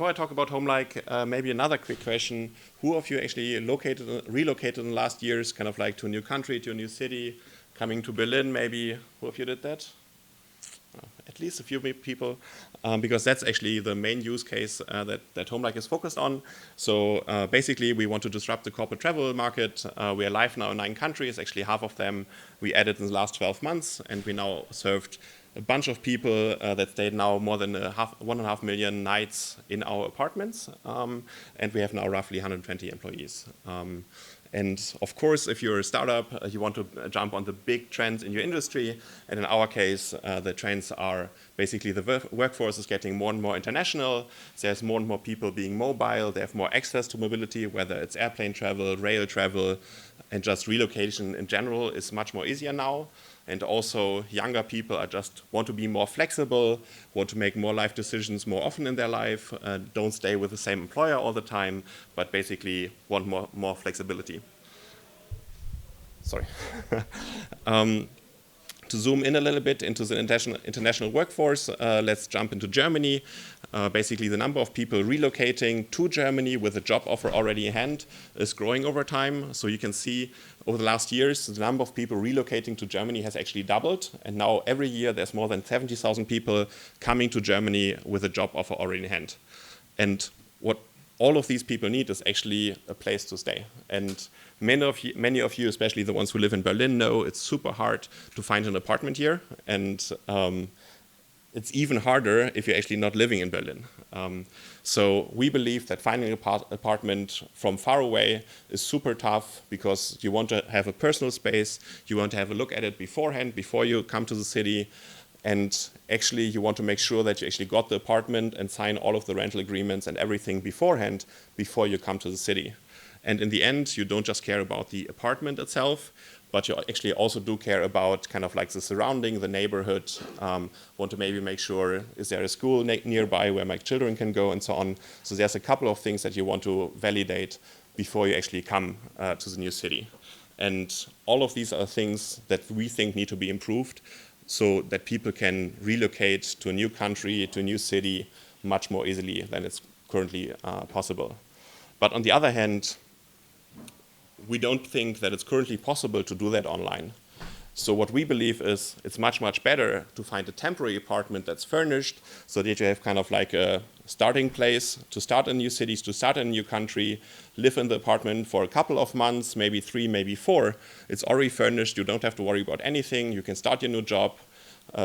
before I talk about Homelike, maybe another quick question. Who of you actually relocated in the last years, kind of like to a new country, to a new city, coming to Berlin maybe? Who of you did that? At least a few people, because that's actually the main use case that Homelike is focused on. So basically, we want to disrupt the corporate travel market. We are live now in 9 countries. Actually, half of them we added in the last 12 months, and we now served a bunch of people that stayed now more than 1.5 million nights in our apartments, and we have now roughly 120 employees. And of course, if you're a startup, you want to jump on the big trends in your industry. And in our case, the trends are basically the workforce is getting more and more international. There's more and more people being mobile. They have more access to mobility, whether it's airplane travel, rail travel, and just relocation in general is much more easier now. And also younger people are just want to be more flexible, want to make more life decisions more often in their life, don't stay with the same employer all the time, but basically want more flexibility. Sorry. To zoom in a little bit into the international workforce, let's jump into Germany. Basically, the number of people relocating to Germany with a job offer already in hand is growing over time. So you can see over the last years, the number of people relocating to Germany has actually doubled. And now every year, there's more than 70,000 people coming to Germany with a job offer already in hand. And what all of these people need is actually a place to stay. And many of you, especially the ones who live in Berlin, know it's super hard to find an apartment here. And it's even harder if you're actually not living in Berlin. So we believe that finding an apartment from far away is super tough because you want to have a personal space, you want to have a look at it beforehand, before you come to the city, and actually you want to make sure that you actually got the apartment and sign all of the rental agreements and everything beforehand before you come to the city. And in the end, you don't just care about the apartment itself, but you actually also do care about kind of like the surrounding, the neighborhood, want to maybe make sure, is there a school nearby where my children can go and so on. So there's a couple of things that you want to validate before you actually come to the new city. And all of these are things that we think need to be improved so that people can relocate to a new country, to a new city much more easily than it's currently possible. But on the other hand, we don't think that it's currently possible to do that online. So what we believe is it's much, much better to find a temporary apartment that's furnished so that you have kind of like a starting place to start in new cities, to start in a new country, live in the apartment for a couple of months, maybe 3, maybe 4. It's already furnished. You don't have to worry about anything. You can start your new job,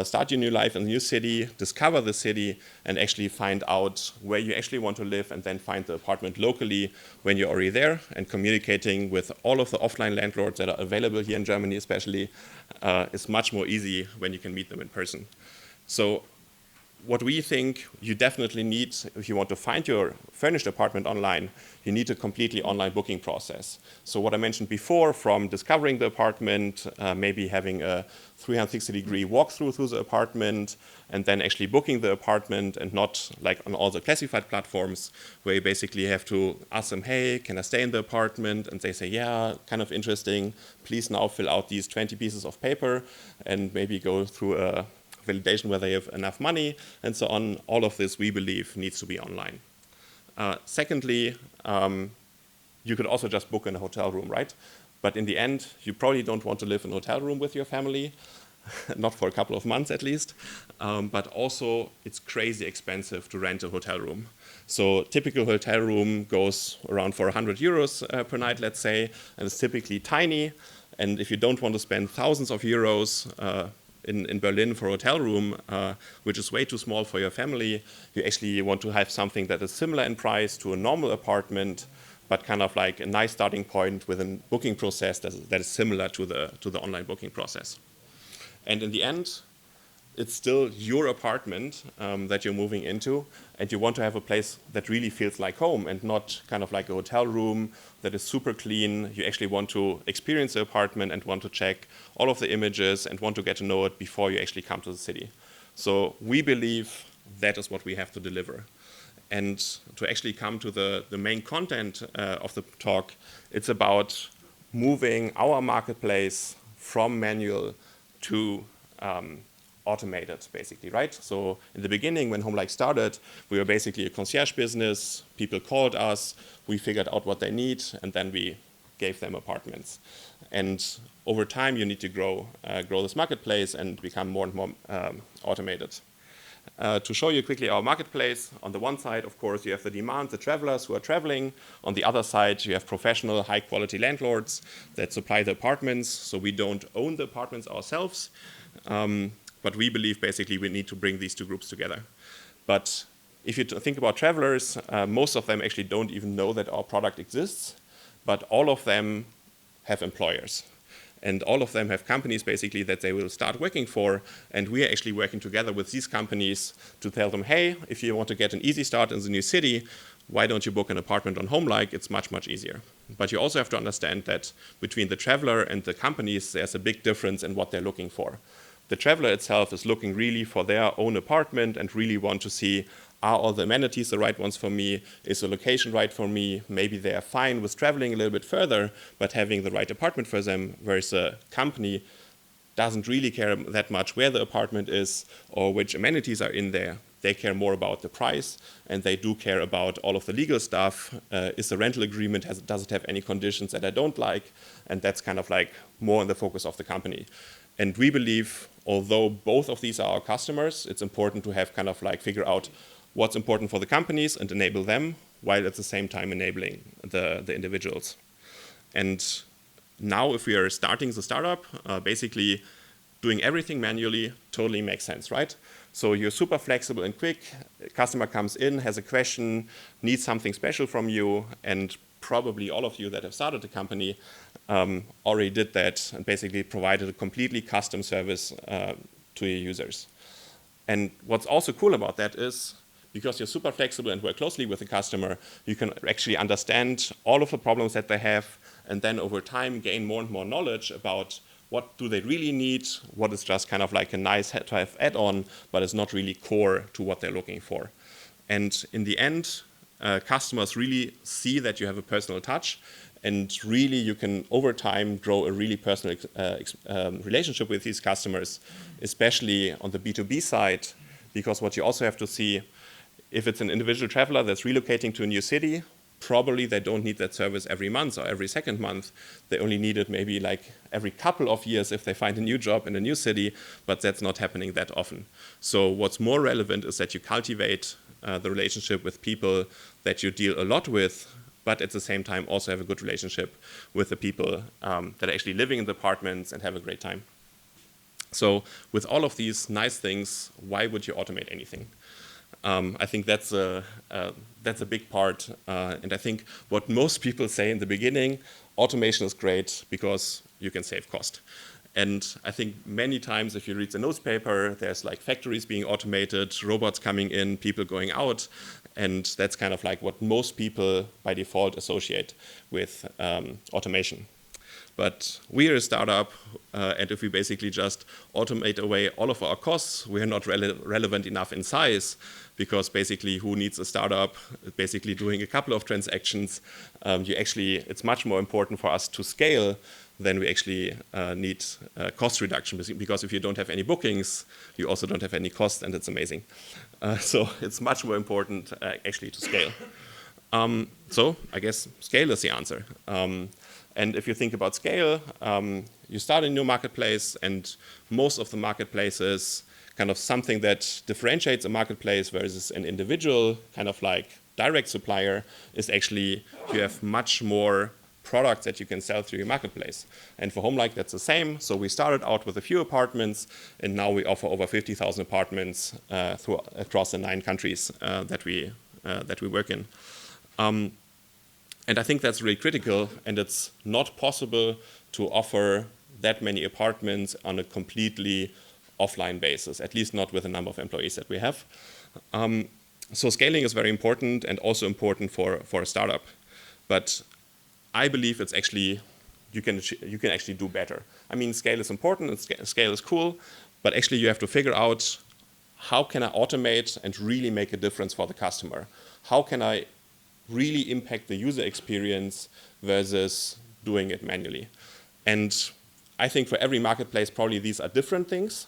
start your new life in a new city, discover the city, and actually find out where you actually want to live, and then find the apartment locally when you're already there, and communicating with all of the offline landlords that are available here in Germany especially is much more easy when you can meet them in person. So what we think you definitely need, if you want to find your furnished apartment online, you need a completely online booking process. So what I mentioned before, from discovering the apartment, maybe having a 360-degree walkthrough through the apartment, and then actually booking the apartment, and not like on all the classified platforms where you basically have to ask them, hey, can I stay in the apartment? And they say, yeah, kind of interesting. Please now fill out these 20 pieces of paper and maybe go through a validation whether they have enough money, and so on. All of this, we believe, needs to be online. Secondly, you could also just book in a hotel room, right? But in the end, you probably don't want to live in a hotel room with your family, not for a couple of months at least. But also, it's crazy expensive to rent a hotel room. So typical hotel room goes around for 100 euros per night, let's say, and it's typically tiny. And if you don't want to spend thousands of euros in Berlin for a hotel room, which is way too small for your family, you actually want to have something that is similar in price to a normal apartment, but kind of like a nice starting point with a booking process that is similar to the online booking process. And in the end, it's still your apartment that you're moving into, and you want to have a place that really feels like home and not kind of like a hotel room that is super clean. You actually want to experience the apartment and want to check all of the images and want to get to know it before you actually come to the city. So we believe that is what we have to deliver. And to actually come to the main content of the talk, it's about moving our marketplace from manual to automated, basically, right? So in the beginning, when Homelike started, we were basically a concierge business. People called us, we figured out what they need, and then we gave them apartments. And over time, you need to grow this marketplace and become more and more automated. To show you quickly our marketplace, on the one side, of course, you have the demand, the travelers who are traveling. On the other side, you have professional, high-quality landlords that supply the apartments. So we don't own the apartments ourselves, but we believe basically we need to bring these two groups together. But if you think about travelers, most of them actually don't even know that our product exists, but all of them have employers. And all of them have companies basically that they will start working for, and we are actually working together with these companies to tell them, hey, if you want to get an easy start in the new city, why don't you book an apartment on Homelike? It's much, much easier. But you also have to understand that between the traveler and the companies, there's a big difference in what they're looking for. The traveler itself is looking really for their own apartment and really want to see, are all the amenities the right ones for me? Is the location right for me? Maybe they are fine with traveling a little bit further, but having the right apartment for them, whereas a company doesn't really care that much where the apartment is or which amenities are in there. They care more about the price, and they do care about all of the legal stuff. Is the rental agreement, does it have any conditions that I don't like? And that's kind of like more in the focus of the company. And we believe, although both of these are our customers, it's important to have kind of like figure out what's important for the companies and enable them, while at the same time enabling the individuals. And now if we are starting the startup, basically doing everything manually totally makes sense, right? So you're super flexible and quick. A customer comes in, has a question, needs something special from you, and probably all of you that have started a company already did that and basically provided a completely custom service to your users. And what's also cool about that is, because you're super flexible and work closely with the customer, you can actually understand all of the problems that they have, and then over time gain more and more knowledge about what do they really need, what is just kind of like a nice to have add-on, but is not really core to what they're looking for. And in the end, customers really see that you have a personal touch, and really you can over time grow a really personal relationship with these customers, especially on the B2B side, because what you also have to see, if it's an individual traveler that's relocating to a new city, probably they don't need that service every month or every second month. They only need it maybe like every couple of years if they find a new job in a new city, but that's not happening that often. So what's more relevant is that you cultivate the relationship with people that you deal a lot with, but at the same time also have a good relationship with the people that are actually living in the apartments and have a great time. So with all of these nice things, why would you automate anything? I think that's a big part, and I think what most people say in the beginning, automation is great because you can save cost. And I think many times if you read the newspaper, there's like factories being automated, robots coming in, people going out, and that's kind of like what most people by default associate with automation. But we are a startup, and if we basically just automate away all of our costs, we are not relevant enough in size, because basically who needs a startup basically doing a couple of transactions? It's much more important for us to scale than we actually need cost reduction, because if you don't have any bookings, you also don't have any cost, and it's amazing. So it's much more important actually to scale. So I guess scale is the answer. And if you think about scale, you start a new marketplace, and most of the marketplaces, kind of something that differentiates a marketplace versus an individual kind of like direct supplier is actually you have much more products that you can sell through your marketplace. And for Homelike, that's the same. So we started out with a few apartments, and now we offer over 50,000 apartments across the 9 countries that we work in. And I think that's really critical, and it's not possible to offer that many apartments on a completely offline basis, at least not with the number of employees that we have. So scaling is very important, and also important for a startup. But I believe it's actually, you can actually do better. I mean, scale is important, and scale is cool, but actually you have to figure out, how can I automate and really make a difference for the customer? How can I really impact the user experience versus doing it manually? And I think for every marketplace, probably these are different things.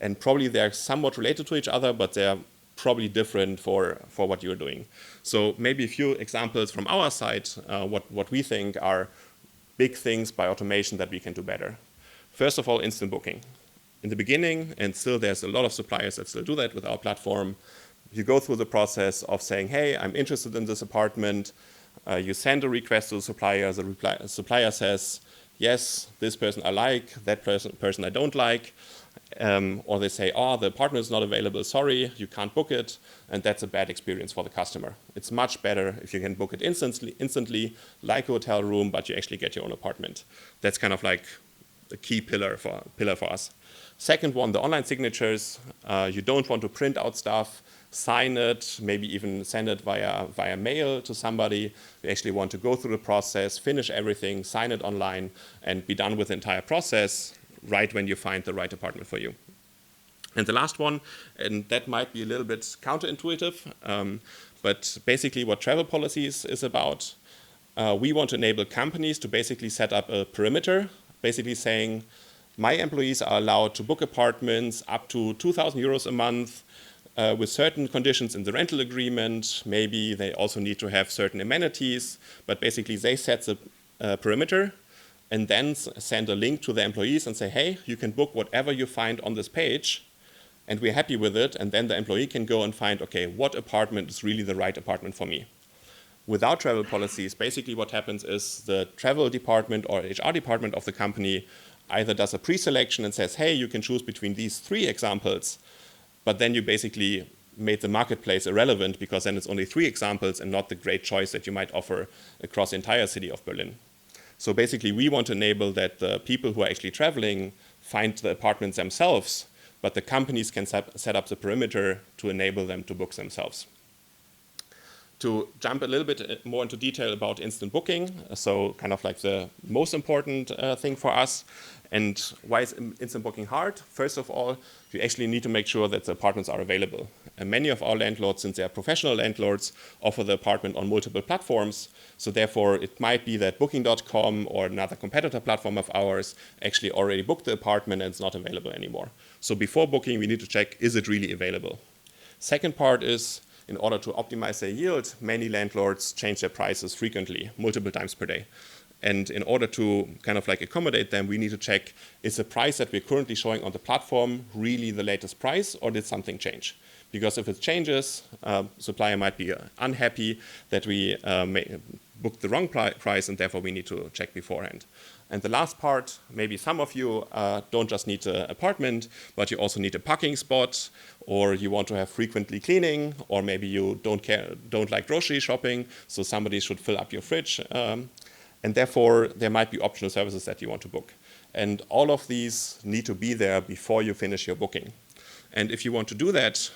And probably they're somewhat related to each other, but they're probably different for what you're doing. So maybe a few examples from our side, what we think are big things by automation that we can do better. First of all, instant booking. In the beginning, and still there's a lot of suppliers that still do that with our platform, you go through the process of saying, hey, I'm interested in this apartment. You send a request to the supplier. The supplier says, yes, this person I like, that person I don't like. Or they say, oh, the apartment is not available, sorry, you can't book it. And that's a bad experience for the customer. It's much better if you can book it instantly like a hotel room, but you actually get your own apartment. That's kind of like a key pillar for us. Second one, the online signatures. You don't want to print out stuff, sign it, maybe even send it via mail to somebody. You actually want to go through the process, finish everything, sign it online, and be done with the entire process right when you find the right apartment for you. And the last one, and that might be a little bit counterintuitive, but basically what travel policies is about, we want to enable companies to basically set up a perimeter, basically saying, my employees are allowed to book apartments up to 2,000 euros a month with certain conditions in the rental agreement. Maybe they also need to have certain amenities, but basically they set the perimeter and then send a link to the employees and say, hey, you can book whatever you find on this page, and we're happy with it. And then the employee can go and find, okay, what apartment is really the right apartment for me? Without travel policies, basically what happens is the travel department or HR department of the company either does a pre-selection and says, hey, you can choose between these 3 examples, but then you basically made the marketplace irrelevant because then it's only 3 examples and not the great choice that you might offer across the entire city of Berlin. So basically, we want to enable that the people who are actually traveling find the apartments themselves, but the companies can set up the perimeter to enable them to book themselves. To jump a little bit more into detail about instant booking, so kind of like the most important thing for us, and why is instant booking hard? First of all, you actually need to make sure that the apartments are available. And many of our landlords, since they are professional landlords, offer the apartment on multiple platforms. So therefore, it might be that Booking.com or another competitor platform of ours actually already booked the apartment and it's not available anymore. So before booking, we need to check, is it really available? Second part is, in order to optimize their yield, many landlords change their prices frequently, multiple times per day. And in order to kind of like accommodate them, we need to check, is the price that we're currently showing on the platform really the latest price, or did something change? Because if it changes, supplier might be unhappy that we booked the wrong price, and therefore we need to check beforehand. And the last part, maybe some of you don't just need an apartment, but you also need a parking spot, or you want to have frequently cleaning, or maybe you don't like grocery shopping, so somebody should fill up your fridge. And therefore, there might be optional services that you want to book. And all of these need to be there before you finish your booking. And if you want to do that,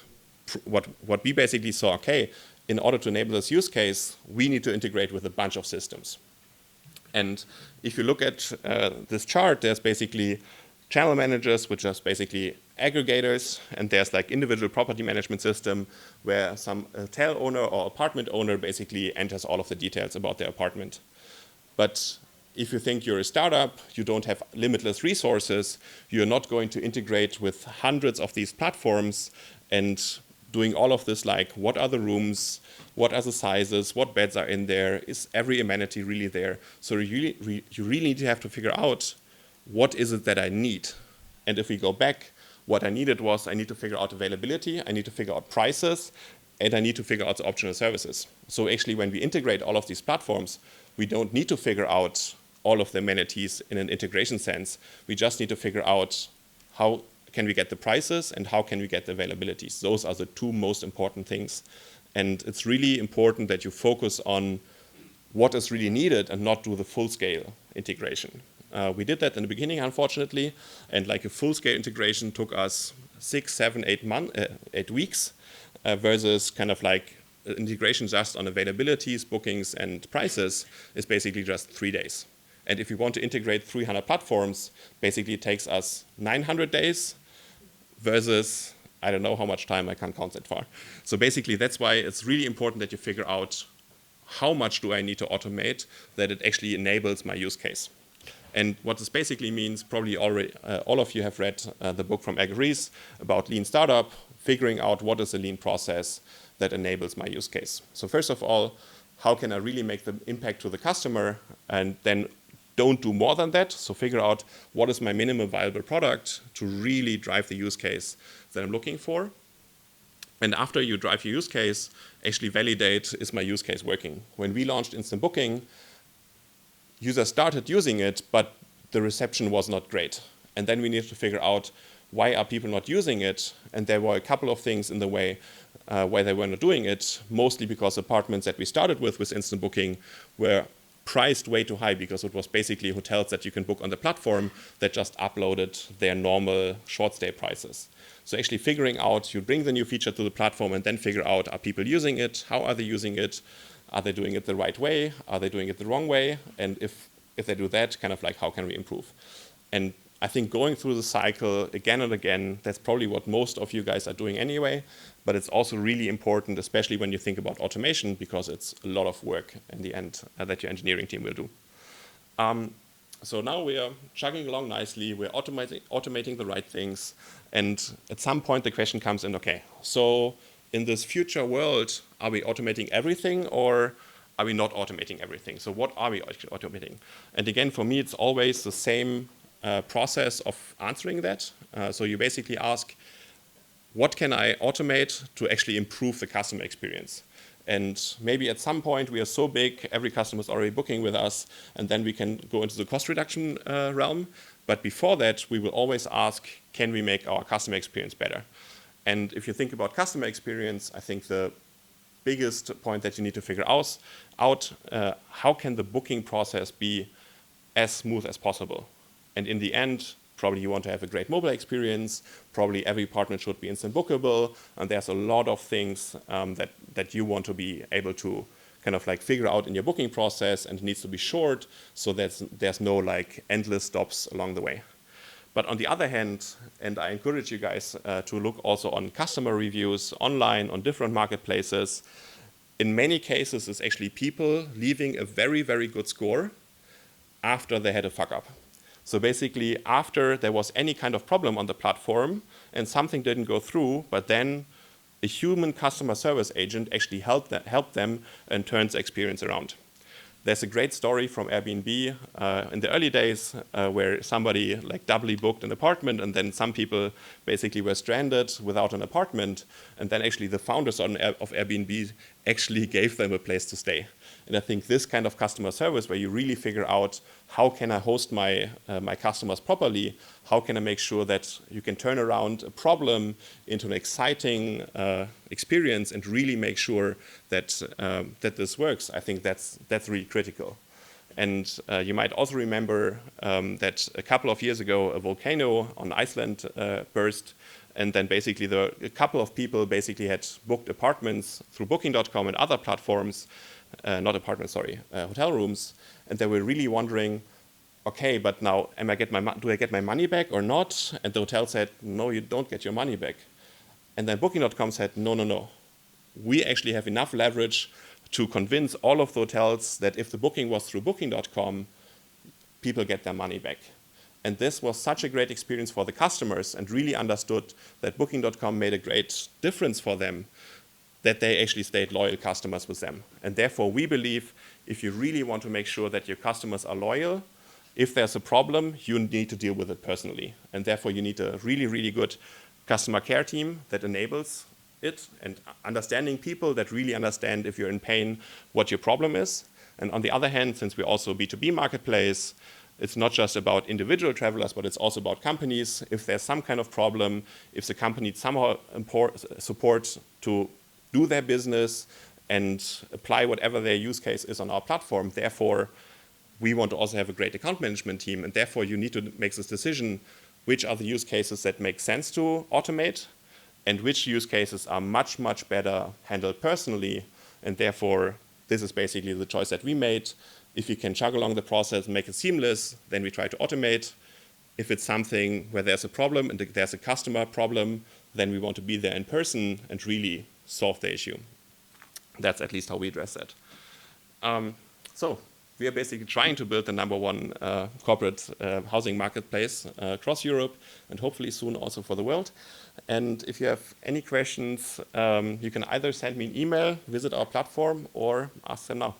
what we basically saw, okay, in order to enable this use case, we need to integrate with a bunch of systems. And if you look at this chart, there's basically channel managers, which are basically aggregators, and there's like individual property management system where some hotel owner or apartment owner basically enters all of the details about their apartment. But if you think you're a startup, you don't have limitless resources, you're not going to integrate with hundreds of these platforms and doing all of this, like what are the rooms, what are the sizes, what beds are in there, is every amenity really there? So you really need to have to figure out what is it that I need. And if we go back, what I needed was I need to figure out availability, I need to figure out prices, and I need to figure out the optional services. So actually when we integrate all of these platforms, we don't need to figure out all of the amenities in an integration sense. We just need to figure out how can we get the prices and how can we get the availabilities. Those are the 2 most important things. And it's really important that you focus on what is really needed and not do the full-scale integration. We did that in the beginning, unfortunately, and like a full-scale integration took us 6, 7, 8 weeks versus kind of like integration just on availabilities, bookings, and prices is basically just 3 days. And if you want to integrate 300 platforms, basically it takes us 900 days versus, I don't know how much time, I can't count that far. So basically that's why it's really important that you figure out how much do I need to automate that it actually enables my use case. And what this basically means, probably already all of you have read the book from Ed Rees about lean startup, figuring out what is a lean process that enables my use case. So first of all, how can I really make the impact to the customer, and then don't do more than that. So figure out what is my minimum viable product to really drive the use case that I'm looking for. And after you drive your use case, actually validate, is my use case working? When we launched Instant Booking, users started using it, but the reception was not great. And then we needed to figure out, why are people not using it? And there were a couple of things in the way why they were not doing it, mostly because apartments that we started with Instant Booking were priced way too high, because it was basically hotels that you can book on the platform that just uploaded their normal short stay prices. So actually figuring out, you bring the new feature to the platform and then figure out, are people using it? How are they using it? Are they doing it the right way? Are they doing it the wrong way? And if they do that, kind of like, how can we improve? And I think going through the cycle again and again, that's probably what most of you guys are doing anyway, but it's also really important, especially when you think about automation, because it's a lot of work in the end that your engineering team will do. So now we are chugging along nicely, we're automating the right things, and at some point the question comes in, okay, so in this future world, are we automating everything, or are we not automating everything? So what are we automating? And again, for me, it's always the same process of answering that. So you basically ask, what can I automate to actually improve the customer experience? And maybe at some point we are so big, every customer is already booking with us, and then we can go into the cost reduction realm. But before that, we will always ask, can we make our customer experience better? And if you think about customer experience, I think the biggest point that you need to figure out, how can the booking process be as smooth as possible? And in the end, probably you want to have a great mobile experience, probably every apartment should be instant bookable, and there's a lot of things that you want to be able to kind of like figure out in your booking process, and it needs to be short, so there's no like endless stops along the way. But on the other hand, and I encourage you guys to look also on customer reviews online, on different marketplaces, in many cases it's actually people leaving a very, very good score after they had a fuck up. So basically, after there was any kind of problem on the platform and something didn't go through, but then a human customer service agent actually helped them and turned the experience around. There's a great story from Airbnb in the early days where somebody like doubly booked an apartment, and then some people basically were stranded without an apartment, and then actually the founders of Airbnb actually gave them a place to stay. And I think this kind of customer service, where you really figure out, how can I host my customers properly? How can I make sure that you can turn around a problem into an exciting experience and really make sure that this works? I think that's really critical. And you might also remember that a couple of years ago, a volcano on Iceland burst. And then basically a couple of people basically had booked apartments through Booking.com and other platforms, not apartments, sorry, hotel rooms. And they were really wondering, okay, but now do I get my money back or not? And the hotel said, no, you don't get your money back. And then Booking.com said, no. We actually have enough leverage to convince all of the hotels that if the booking was through Booking.com, people get their money back. And this was such a great experience for the customers, and really understood that Booking.com made a great difference for them, that they actually stayed loyal customers with them. And therefore, we believe if you really want to make sure that your customers are loyal, if there's a problem, you need to deal with it personally. And therefore, you need a really, really good customer care team that enables it, and understanding people that really understand, if you're in pain, what your problem is. And on the other hand, since we're also a B2B marketplace, it's not just about individual travelers, but it's also about companies. If there's some kind of problem, if the company needs somehow support to do their business and apply whatever their use case is on our platform, therefore, we want to also have a great account management team. And therefore, you need to make this decision, which are the use cases that make sense to automate, and which use cases are much, much better handled personally. And therefore, this is basically the choice that we made. If you can chug along the process and make it seamless, then we try to automate. If it's something where there's a problem and there's a customer problem, then we want to be there in person and really solve the issue. That's at least how we address that. So we are basically trying to build the #1 corporate housing marketplace across Europe and hopefully soon also for the world. And if you have any questions, you can either send me an email, visit our platform, or ask them now.